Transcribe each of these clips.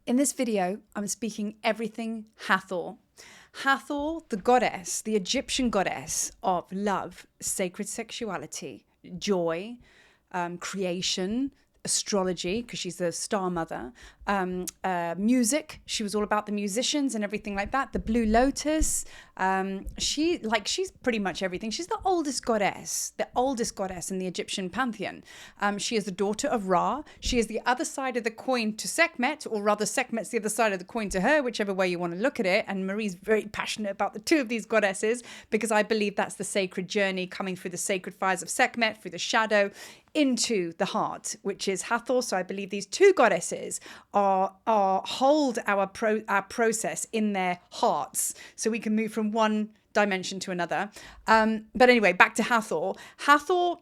In this video, I'm speaking everything Hathor. Hathor, the goddess, the Egyptian goddess of love, sacred sexuality, joy, creation, astrology, because she's the star mother, music. She was all about the musicians and everything like that. The Blue Lotus. She's pretty much everything. She's the oldest goddess in the Egyptian pantheon. She is the daughter of Ra. She is the other side of the coin to Sekhmet, or rather Sekhmet's the other side of the coin to her, whichever way you want to look at it. And Marie's very passionate about the two of these goddesses, because I believe that's the sacred journey coming through the sacred fires of Sekhmet, through the shadow, into the heart, which is Hathor. So I believe these two goddesses hold our process in their hearts, so we can move from one dimension to another. But anyway, back to Hathor. Hathor,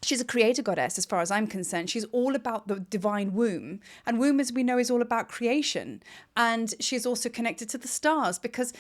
she's a creator goddess as far as I'm concerned. She's all about the divine womb. And womb, as we know, is all about creation. And she's also connected to the stars because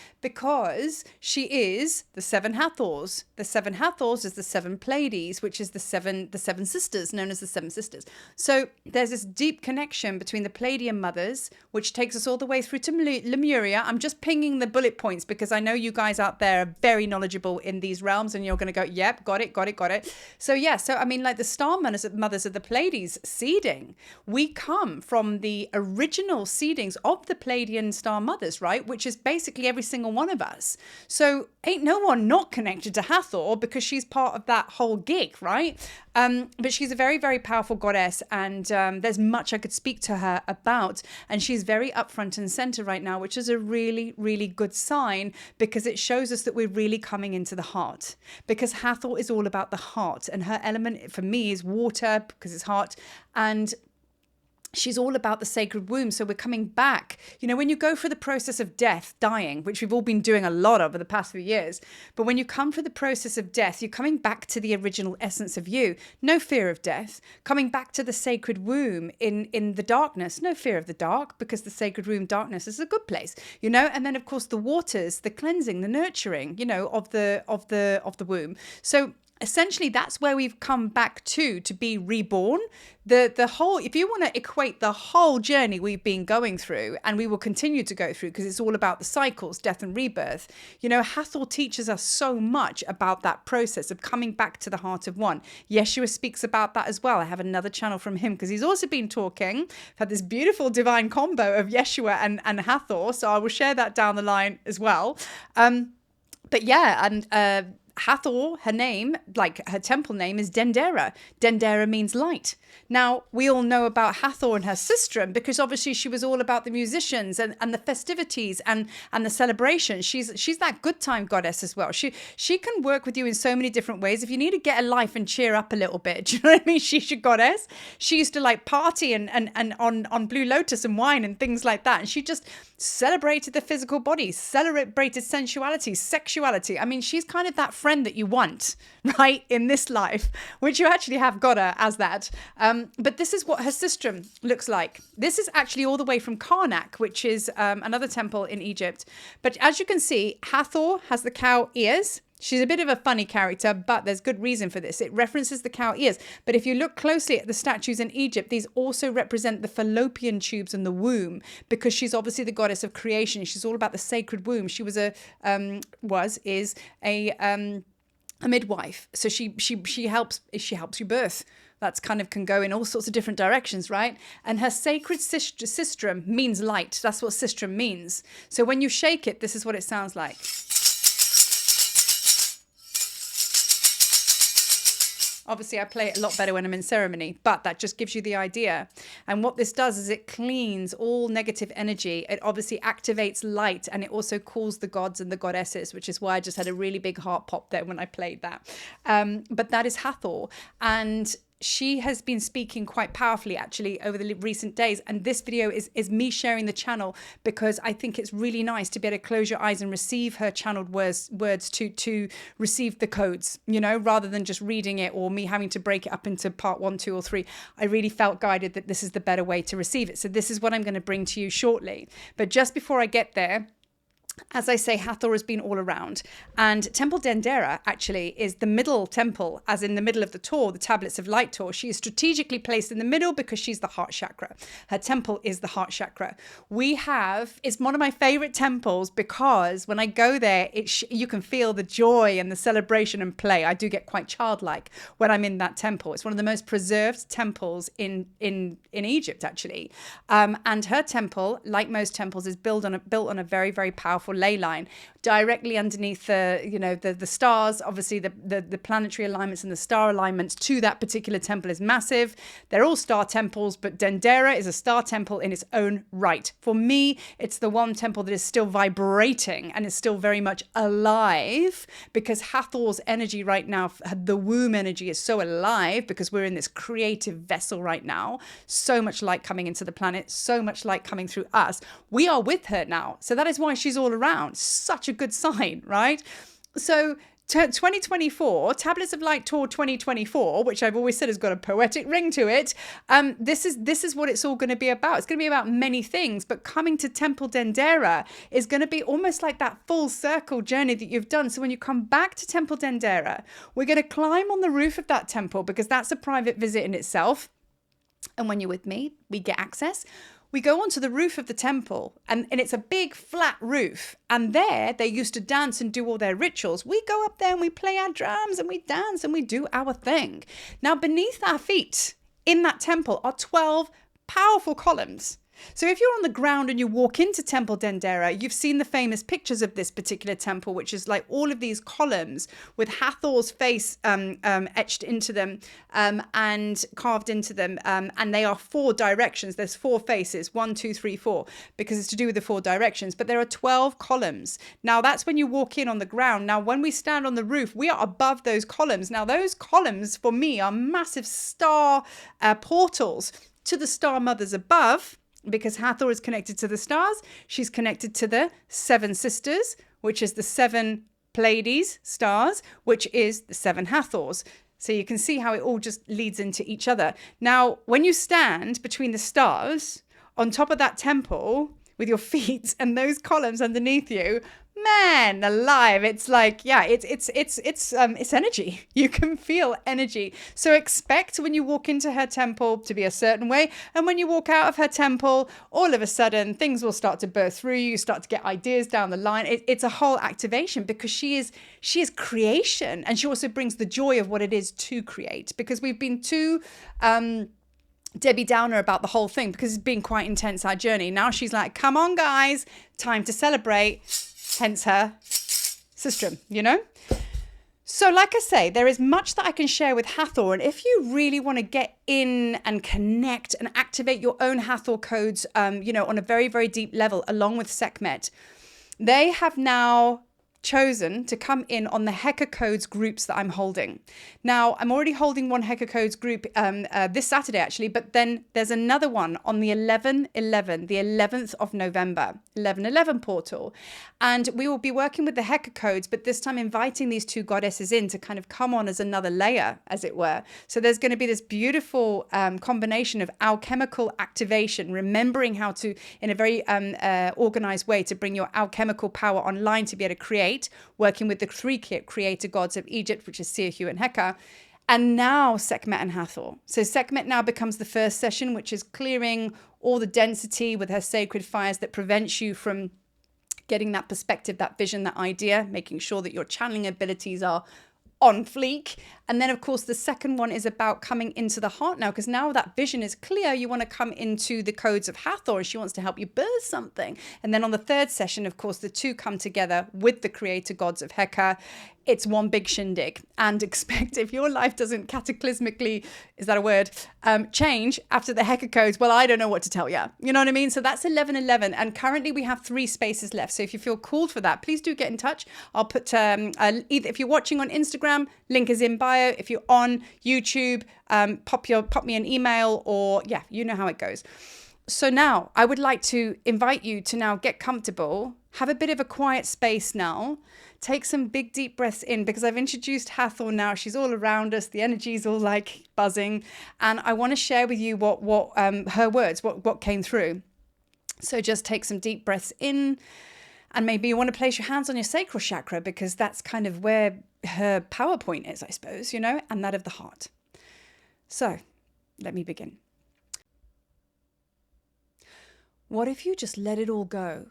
she is the seven Hathors. The seven Hathors is the seven Pleiades, which is the seven sisters, known as the seven sisters. So there's this deep connection between the Pleiadian mothers, which takes us all the way through to Lemuria. I'm just pinging the bullet points because I know you guys out there are very knowledgeable in these realms, and you're going to go, yep, got it. So yeah, I mean, like the star mothers of the Pleiades seeding, we come from the original seedings of the Pleiadian star mothers, right? Which is basically every single one of us. So ain't no one not connected to Hathor because she's part of that whole gig, right? But she's a very, very powerful goddess, and there's much I could speak to her about. And she's very upfront and center right now, which is a really, really good sign, because it shows us that we're really coming into the heart. Because Hathor is all about the heart, and her element for me is water, because it's heart, and she's all about the sacred womb. So we're coming back. You know, when you go through the process of death, dying, which we've all been doing a lot over the past few years, but when you come through the process of death, you're coming back to the original essence of you. No fear of death. Coming back to the sacred womb in the darkness. No fear of the dark, because the sacred womb darkness is a good place, you know. And then of course the waters, the cleansing, the nurturing, you know, of the womb. So essentially, that's where we've come back to be reborn. The whole, if you want to equate the whole journey we've been going through, and we will continue to go through, because it's all about the cycles, death and rebirth. You know, Hathor teaches us so much about that process of coming back to the heart of one. Yeshua speaks about that as well. I have another channel from him, because he's also been talking. I've had this beautiful divine combo of Yeshua and Hathor, so I will share that down the line as well. But yeah, and Hathor, her name, like her temple name, is Dendera. Dendera means light. Now, we all know about Hathor and her sistrum, because obviously she was all about the musicians and the festivities and the celebrations. She's that good time goddess as well. She can work with you in so many different ways. If you need to get a life and cheer up a little bit, do you know what I mean? She's your goddess. She used to like party and on Blue Lotus and wine and things like that. And she just celebrated the physical body, celebrated sensuality, sexuality. I mean, she's kind of that friend that you want, right, in this life, which you actually have got her as that. But this is what her sistrum looks like. This is actually all the way from Karnak, which is another temple in Egypt. But as you can see, Hathor has the cow ears. She's a bit of a funny character, but there's good reason for this. It references the cow ears. But if you look closely at the statues in Egypt, these also represent the fallopian tubes and the womb, because she's obviously the goddess of creation. She's all about the sacred womb. She was a midwife. So she helps you birth. That's kind of can go in all sorts of different directions, right? And her sacred sistrum means light. That's what sistrum means. So when you shake it, this is what it sounds like. Obviously, I play it a lot better when I'm in ceremony, but that just gives you the idea. And what this does is it cleans all negative energy. It obviously activates light, and it also calls the gods and the goddesses, which is why I just had a really big heart pop there when I played that. But that is Hathor. And she has been speaking quite powerfully actually over the recent days, and this video is me sharing the channel because I think it's really nice to be able to close your eyes and receive her channeled words to receive the codes, you know, rather than just reading it or me having to break it up into part 1, 2 or 3. I really felt guided that this is the better way to receive it. So this is what I'm going to bring to you shortly. But just before I get there, As I say, Hathor has been all around. And Temple Dendera actually is the middle temple, as in the middle of the Tor, the tablets of light Tor. She is strategically placed in the middle because she's the heart chakra. Her temple is the heart chakra. It's one of my favorite temples because when I go there, you can feel the joy and the celebration and play. I do get quite childlike when I'm in that temple. It's one of the most preserved temples in Egypt, actually. And her temple, like most temples, is built on a very, very powerful ley line directly underneath the stars. Obviously the planetary alignments and the star alignments to that particular temple is massive. They're all star temples, but Dendera is a star temple in its own right. For me, it's the one temple that is still vibrating and is still very much alive, because Hathor's energy right now, the womb energy, is so alive because we're in this creative vessel right now. So much light coming into the planet, so much light coming through us. We are with her now. So that is why she's all around. Such a good sign, right? So 2024, Tablets of Light Tour 2024, which I've always said has got a poetic ring to it. This is what it's all going to be about. It's going to be about many things, but coming to Temple Dendera is going to be almost like that full circle journey that you've done. So when you come back to Temple Dendera, we're going to climb on the roof of that temple because that's a private visit in itself. And when you're with me, we get access. We go onto the roof of the temple, and it's a big flat roof. And there they used to dance and do all their rituals. We go up there and we play our drums and we dance and we do our thing. Now, beneath our feet in that temple are 12 powerful columns. So if you're on the ground and you walk into Temple Dendera, you've seen the famous pictures of this particular temple, which is like all of these columns with Hathor's face etched into them and carved into them. And they are 4 directions. There's 4 faces, 1, 2, 3, 4, because it's to do with the 4 directions. But there are 12 columns. Now, that's when you walk in on the ground. Now, when we stand on the roof, we are above those columns. Now, those columns for me are massive star portals to the star mothers above. Because Hathor is connected to the stars, she's connected to the 7 sisters, which is the 7 Pleiades stars, which is the 7 Hathors. So you can see how it all just leads into each other. Now, when you stand between the stars on top of that temple with your feet and those columns underneath you, man alive, it's like, yeah, it's energy. You can feel energy. So expect when you walk into her temple to be a certain way, and when you walk out of her temple, all of a sudden things will start to burst through you. You start to get ideas down the line. It's a whole activation because she is creation, and she also brings the joy of what it is to create, because we've been too Debbie Downer about the whole thing because it's been quite intense, our journey. Now she's like, come on guys, time to celebrate. Hence her sistrum, So like I say, there is much that I can share with Hathor. And if you really want to get in and connect and activate your own Hathor codes, on a very, very deep level, along with SEKHMET, they have now chosen to come in on the Heka Codes groups that I'm holding. Now, I'm already holding one Heka Codes group this Saturday, actually, but then there's another one on the 11/11, the 11th of November, 11/11 portal. And we will be working with the Heka Codes, but this time inviting these 2 goddesses in to kind of come on as another layer, as it were. So there's going to be this beautiful combination of alchemical activation, remembering how to, in a very organized way, to bring your alchemical power online to be able to create, working with the 3 creator gods of Egypt, which is Seerhu and Heka, and now SEKHMET and HATHOR. So SEKHMET now becomes the first session, which is clearing all the density with her sacred fires that prevents you from getting that perspective, that vision, that idea, making sure that your channeling abilities are on fleek. And then, of course, the second one is about coming into the heart now, because now that vision is clear, you want to come into the codes of Hathor, and she wants to help you birth something. And then on the third session, of course, the 2 come together with the creator gods of Heka. It's one big shindig. And expect, if your life doesn't cataclysmically, is that a word, change after the Heka codes, well, I don't know what to tell you. You know what I mean? So that's 11/11. And currently we have 3 spaces left. So if you feel called for that, please do get in touch. I'll put, either if you're watching on Instagram, link is in bio. If you're on YouTube, pop me an email, or yeah, you know how it goes. So now I would like to invite you to now get comfortable, have a bit of a quiet space now, take some big deep breaths in, because I've introduced Hathor now. She's all around us. The energy's all like buzzing. And I want to share with you what her words, what came through. So just take some deep breaths in And maybe you want to place your hands on your sacral chakra because that's kind of where her power point is, I suppose, and that of the heart. So let me begin. What if you just let it all go?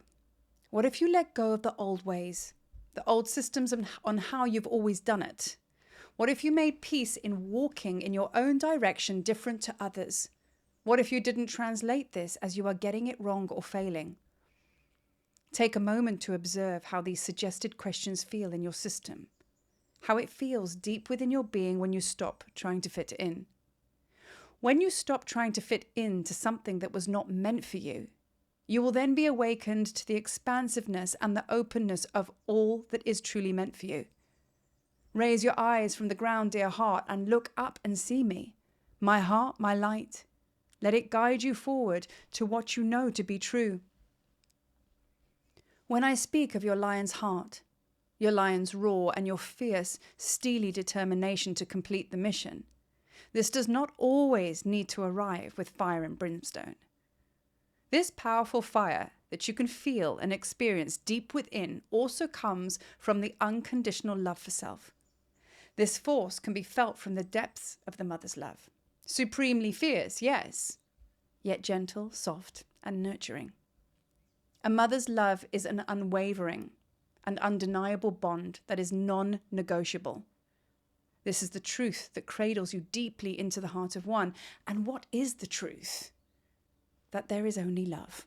What if you let go of the old ways, the old systems on how you've always done it? What if you made peace in walking in your own direction different to others? What if you didn't translate this as you are getting it wrong or failing? Take a moment to observe how these suggested questions feel in your system, how it feels deep within your being when you stop trying to fit in. When you stop trying to fit into something that was not meant for you, you will then be awakened to the expansiveness and the openness of all that is truly meant for you. Raise your eyes from the ground, dear heart, and look up and see me, my heart, my light. Let it guide you forward to what you know to be true. When I speak of your lion's heart, your lion's roar, and your fierce, steely determination to complete the mission, this does not always need to arrive with fire and brimstone. This powerful fire that you can feel and experience deep within also comes from the unconditional love for self. This force can be felt from the depths of the mother's love. Supremely fierce, yes, yet gentle, soft, and nurturing. A mother's love is an unwavering and undeniable bond that is non-negotiable. This is the truth that cradles you deeply into the heart of one. And what is the truth? That there is only love.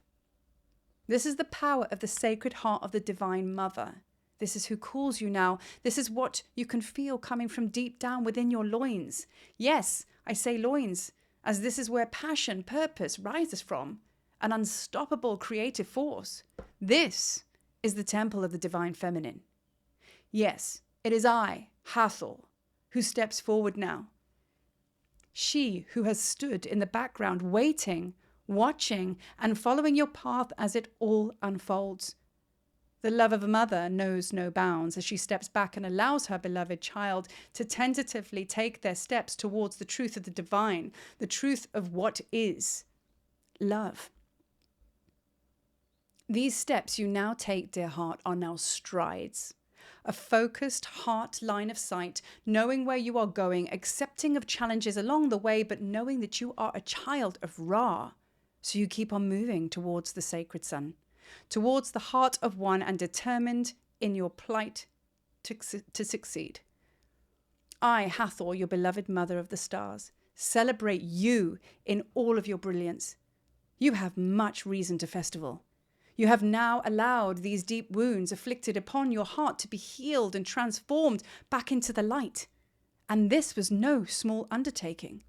This is the power of the sacred heart of the Divine Mother. This is who calls you now. This is what you can feel coming from deep down within your loins. Yes, I say loins, as this is where passion, purpose rises from, an unstoppable creative force. This is the temple of the Divine Feminine. Yes, it is I, Hathor, who steps forward now. She who has stood in the background waiting, watching, and following your path as it all unfolds. The love of a mother knows no bounds as she steps back and allows her beloved child to tentatively take their steps towards the truth of the divine, the truth of what is love. These steps you now take, dear heart, are now strides. A focused heart line of sight, knowing where you are going, accepting of challenges along the way, but knowing that you are a child of Ra. So you keep on moving towards the sacred sun, towards the heart of one, and determined in your plight to succeed. I, Hathor, your beloved mother of the stars, celebrate you in all of your brilliance. You have much reason to festival. You have now allowed these deep wounds afflicted upon your heart to be healed and transformed back into the light. And this was no small undertaking.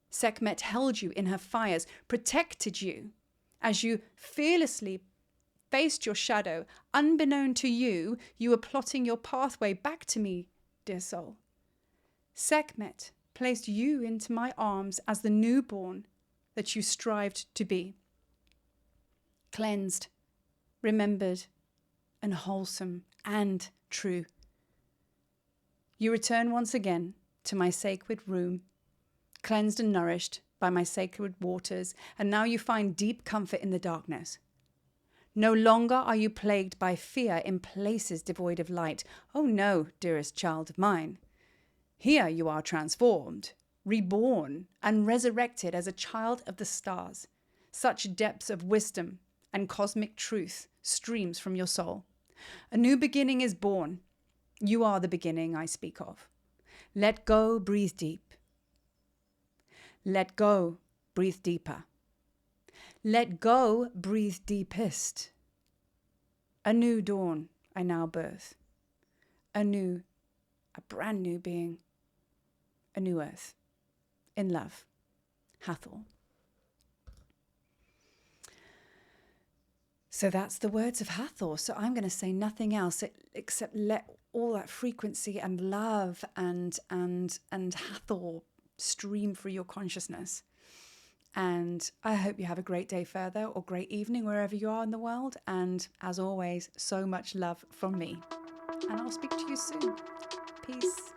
Sekhmet held you in her fires, protected you as you fearlessly faced your shadow. Unbeknown to you, you were plotting your pathway back to me, dear soul. Sekhmet placed you into my arms as the newborn that you strived to be. Cleansed, remembered, and wholesome and true. You return once again to my sacred room, cleansed and nourished by my sacred waters, and now you find deep comfort in the darkness. No longer are you plagued by fear in places devoid of light. Oh no, dearest child of mine. Here you are transformed, reborn, and resurrected as a child of the stars. Such depths of wisdom and cosmic truth streams from your soul. A new beginning is born. You are the beginning I speak of. Let go, breathe deep. Let go, breathe deeper. Let go, breathe deepest. A new dawn I now birth. A brand new being. A new earth. In love. Hathor. So that's the words of Hathor. So I'm going to say nothing else except let all that frequency and love and Hathor stream through your consciousness. And I hope you have a great day further or great evening wherever you are in the world. And as always, so much love from me. And I'll speak to you soon. Peace.